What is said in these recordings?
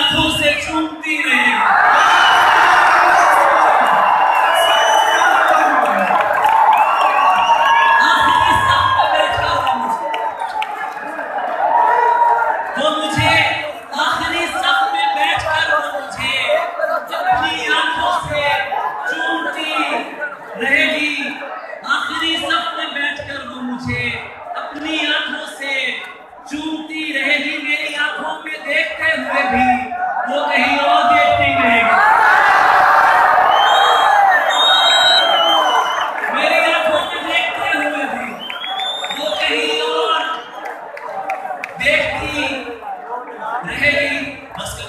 आंखों से चूमती रहेगी। वो मुझे आखिरी सफ में बैठकर वो मुझे अपनी आंखों से चूमती रहेगी। आखिरी सफ में बैठकर वो मुझे अपनी आंखों से चूमती रहेगी। मेरी आंखों में देखते हुए भी वो कहीं और देखती रहेगी। मेरी आंखों में देखते हुए भी वो कहीं और देखती रहेगी। बस कर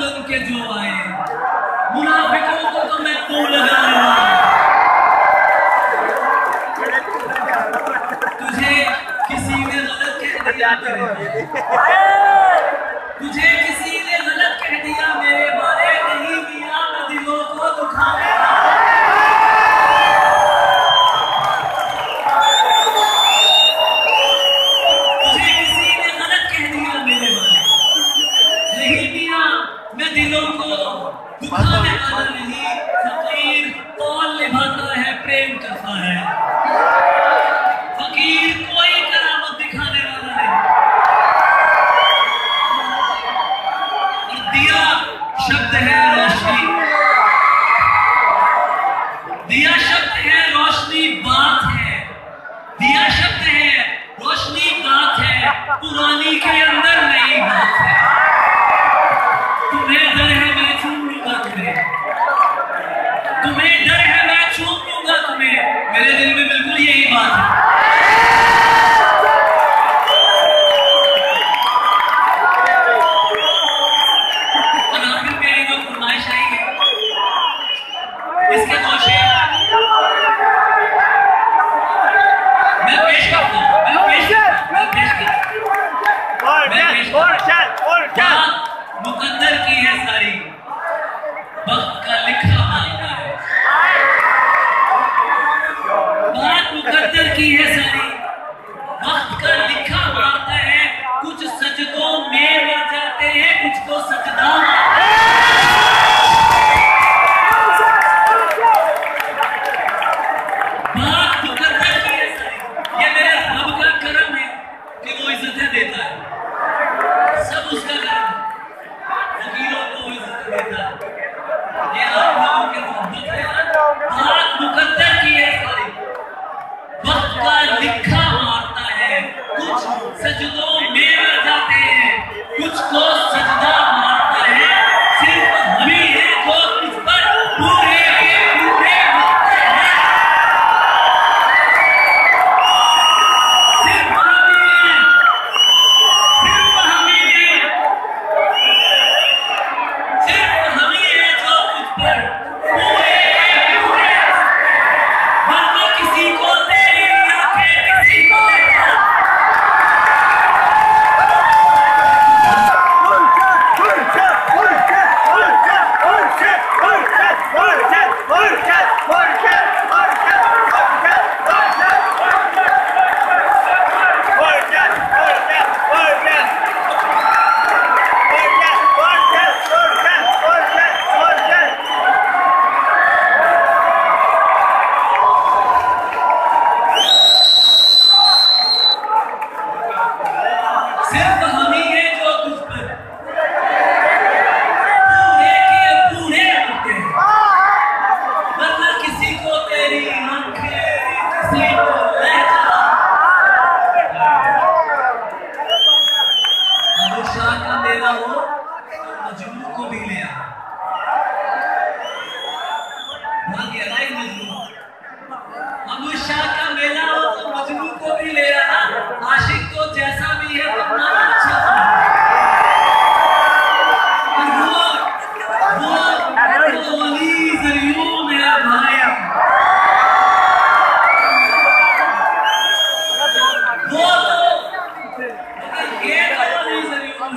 बदल के जो आए, मुनाफिकों को तो मैं तू लगा लूंगा। तुझे किसी ने गलत कह दिया मेरे, तुझे किसी ने गलत कह दिया मेरे बारे, नहीं दिया मैं दिलों को दुखाने का। तुझे किसी ने गलत कह दिया मेरे बारे, नहीं दिया मैं दिलों को दुखाने वाला नहीं। फकीर कौन निभाता है प्रेम करता है, फकीर कोई करामत दिखाने वाला नहीं। और दिया शब्द है रोशनी, दिया शब्द है रोशनी बात है, दिया शब्द है रोशनी बात है, पुरानी के अंदर नई बात है। तुम्हें डर है मैं चूम लूंगा तुम्हें, तुम्हें डर है मैं चूम लूंगा तुम्हें, मेरे दिल में बिल्कुल यही बात है। और आखिर मेरी जो फरमाइश आई है, इसके दो शेर मैं पेश करता हूँ, मैं पेश करता हूँ। मुकद्दर की है सारी, वक्त का लिखा मानता है, बात मुकद्दर की है सारी, वक्त का लिखा मानता है। कुछ सजदों में मर जाते हैं, कुछ को सजदा मारते हैं। बात मुकद्दर की है सारी, ये मेरे रब का करम है कि वो इज्जतें देता है, सब उसका करम है। फकीरों को इज्जत देता है, ये आप लोगों के मोहब्बत है। बात मुकद्दर की है सारी, वक्त का लिखा मारता है। कुछ सजदों में मर जाते हैं, कुछ को सजदा मारता है। सिर्फ हम ही है जो इस पर पूरे के पूरे मरते हैं, सिर्फ हम ही है, सिर्फ हम ही है, सिर्फ हम ही है जो इस पर पूरे के पूरे, वरना किसी को तेरी आंखें किसी को सिर्फ हम ही है जो तुझ पर पूरे के पूरे मरते हैं, वरना किसी को तेरी आंखें किसी को लहजा। अबू शाह का मेला हो तो मजनू को भी ले आ, वहां गया ना मजनू। अबू शाह का मेला हो तो मजनू को भी ले आना, आशिक तो जैसा भी है अपना अच्छा वो वली ज़रियों मेरा भाई, वो तो ये तो वली ज़रियों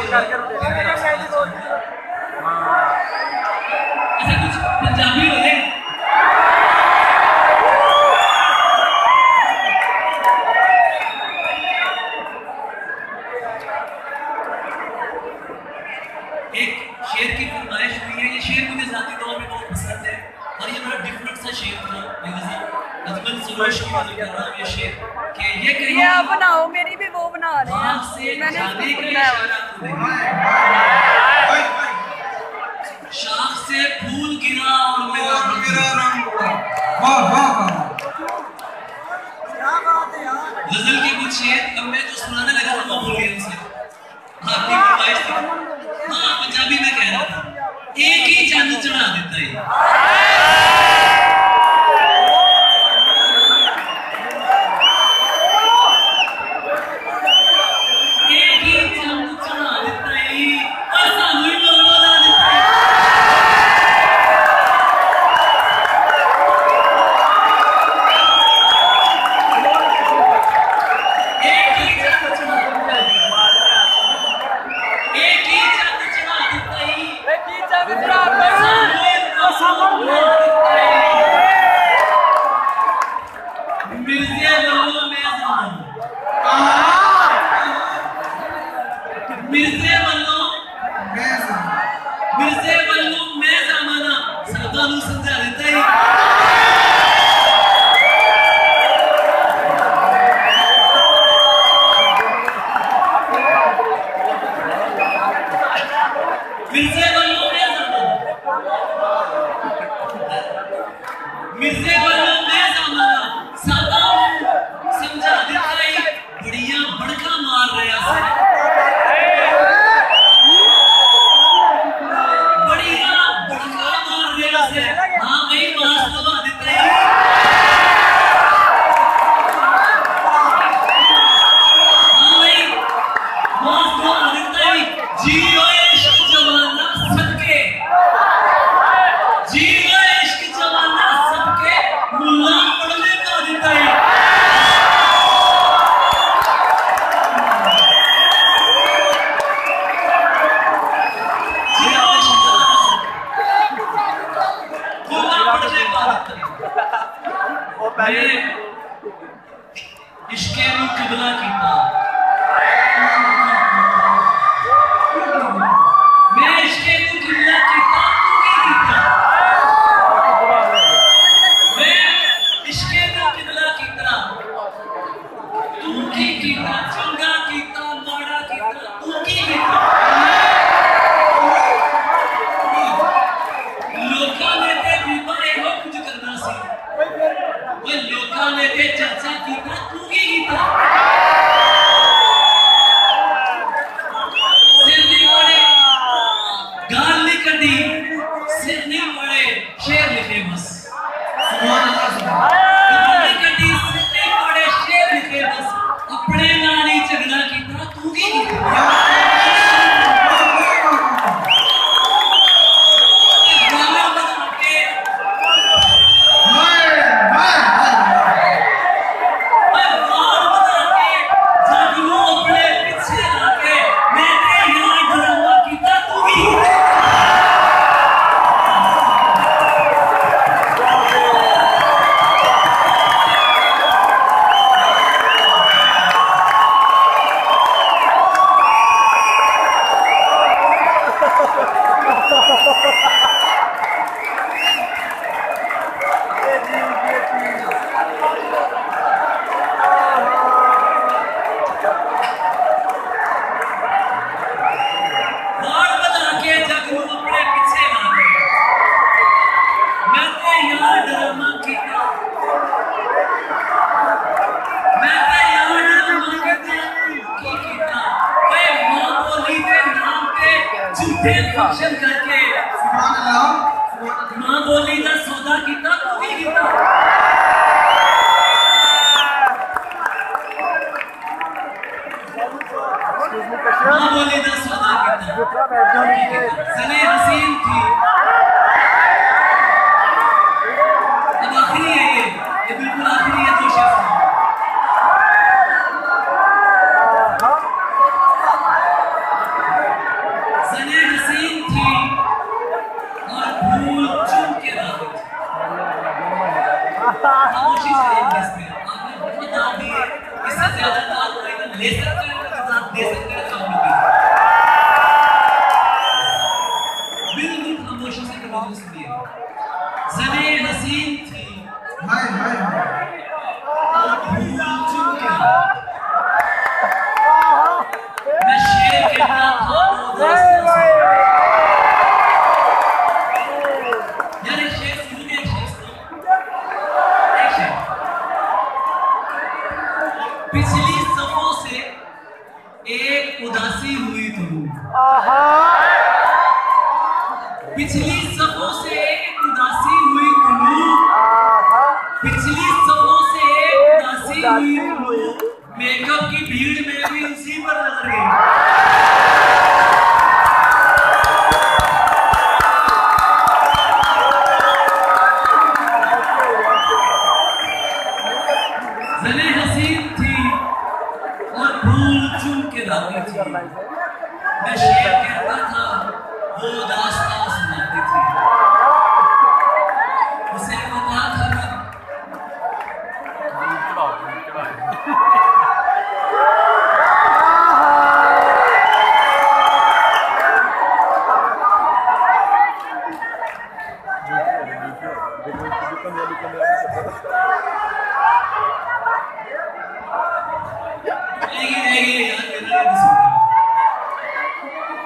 कुछ पंजाबी हो गए एक शेर की फरमाइश हुई है। ये शेर मुझे ज़ाती तौर पे बहुत पसंद है और ये बड़ा डिफरेंट सा शेर था। अजमल सुरोश की बात कर रहा हूँ ये शेर कि ये कहीं आप बनाओ, मेरी भी वो बना रहे हैं। मैंने शाख से फूल गिरा और मेरा रंग हुआ। गजल के कुछ शेर अब मैं जो सुनाने लगा था वो भूल गया उनसे। आपकी फरमाइश थी। हाँ पंजाबी में कह रहा था एक ही चांद चढ़ा देता है। मिर्ज़े वल्लू मैं ज़माना सदा नूं समझा देता है। मिर्ज़े वल्लू मैं ज़माना सदा नूं समझा देता है। बड़िया बड़का मार रहा है इश्के नूं किबला कीता मैं इश्के नूं किबला कीता तू की कीता मैं इश्के नूं किबला कीता तू की कीता चंगा कीता माड़ा कीता तू की कीता लोकां ने ते बीबा इहो कुछ करना सी वो लोकां ने ते चाचा कीता तू की कीता सिर नहीं पड़े गाल नहीं कटी सिर नहीं पड़े शेर लिखे बस सुभान अल्लाह गाल नहीं कटी सिर नहीं पड़े शेर लिखे बस अपने नाल ही झगड़ा कीता तू की कीता फंक्शन करके सुभान अल्लाह मां बोली दा सौदा कीता तू की कीता मां बोली दा सौदा कीता सने हसीन थी अब आखिरी है ये बिल्कुल आखिरी है दो शेर ले सकते हैं तो दे सकते हैं तो बिल्कुल खामोशी से तवज्जो सुनिए। ज़ने हसीन थी हाय हाय मैं शेर कहता था यार एक शेर सुनिए, एक शेर पिछली सफों से एक उदासी हुई तुम, पिछली सफों से एक उदासी हुई तुम, पिछली सफों से एक उदासी हुई तुम, मेकअप की भीड़ में भी उसी पर नजर गई। ज़ने हसीन थी और भूल चूम के लाती थी, मैं शेर कहता था वो दास्तां सुनाती थी, उसे पता था मैं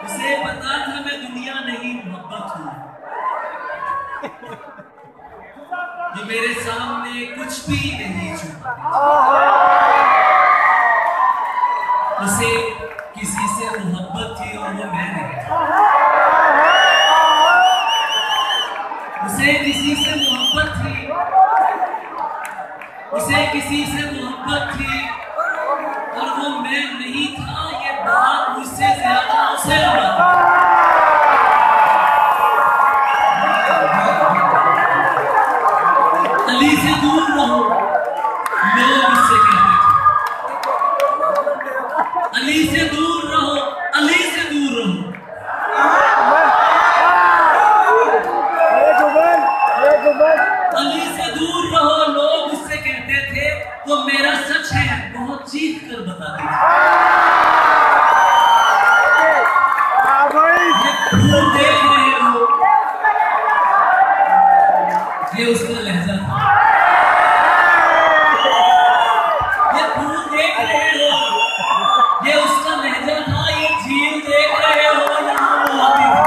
उसे पता था मैं दुनिया नहीं मोहब्बत हूँ, जो मेरे सामने कुछ भी नहीं छुपा। उसे किसी से मोहब्बत थी और वो मैं नहीं था, उसे किसी से मोहब्बत थी, उसे किसी से मोहब्बत थी और वो मैं नहीं था। ये बात मुझसे ज्यादा उसे लगा। अली से दूर रहो लोग उससे कहते थे, अली से दूर रहो, अली से दूर रहो। अली से दूर रहो लोग उससे कहते थे, वो मेरा सच है बहुत चीख कर बताती थी। ये देख रहे हो, ये उसका लहजा था। ये फूल देख रहे हो, ये उसका लहजा था। ये झील देख रहे हो, यहाँ वो आती थी।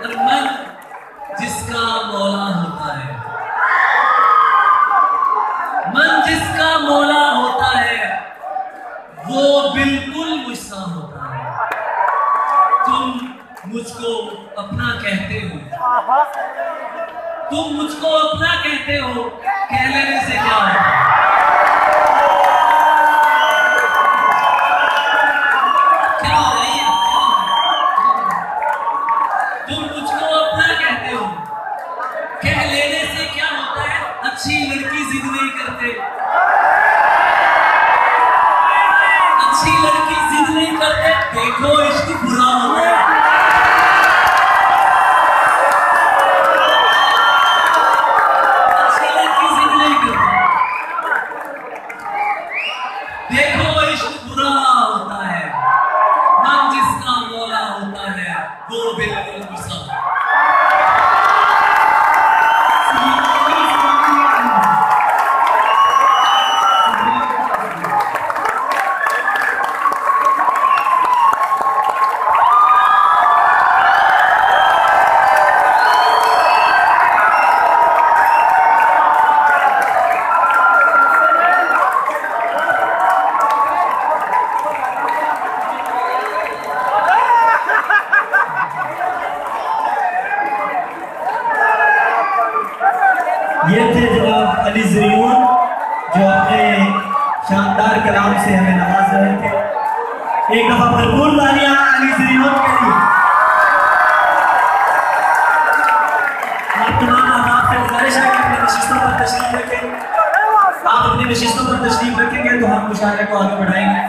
और मन जिसका मौला होता है, मन जिसका मौला होता है, वो बिल्कुल मुझसा होता है। तुम मुझको अपना कहते हो, तुम मुझको अपना कहते हो, कह लेने से क्या होता है? क्या हो रही है? तुम मुझको अपना कहते हो, कह लेने से क्या होता है? अच्छी लड़की जिद नहीं करते, अच्छी लड़की जिद नहीं करते। देखो इश्क बुरा होता है। अच्छी लड़की जिद नहीं करती। देखो इश्क बुरा होता है। मन जिसका मौला होता है, वो बिल्कुल गुस्सा। ये थे जनाब अली ज़रीऊन, जो अपने शानदार कलाम से हमें नवाज रहे थे। एक दफा भरपूर तालियां अली ज़रीऊन के लिए। आप तमाम आदाब से गुजारिश है कि अपनी नशिस्तों पर तशरीफ रखें। आप अपनी नशिस्तों पर तशरीफ रखेंगे तो हम मुशायरे को आगे बढ़ाएंगे।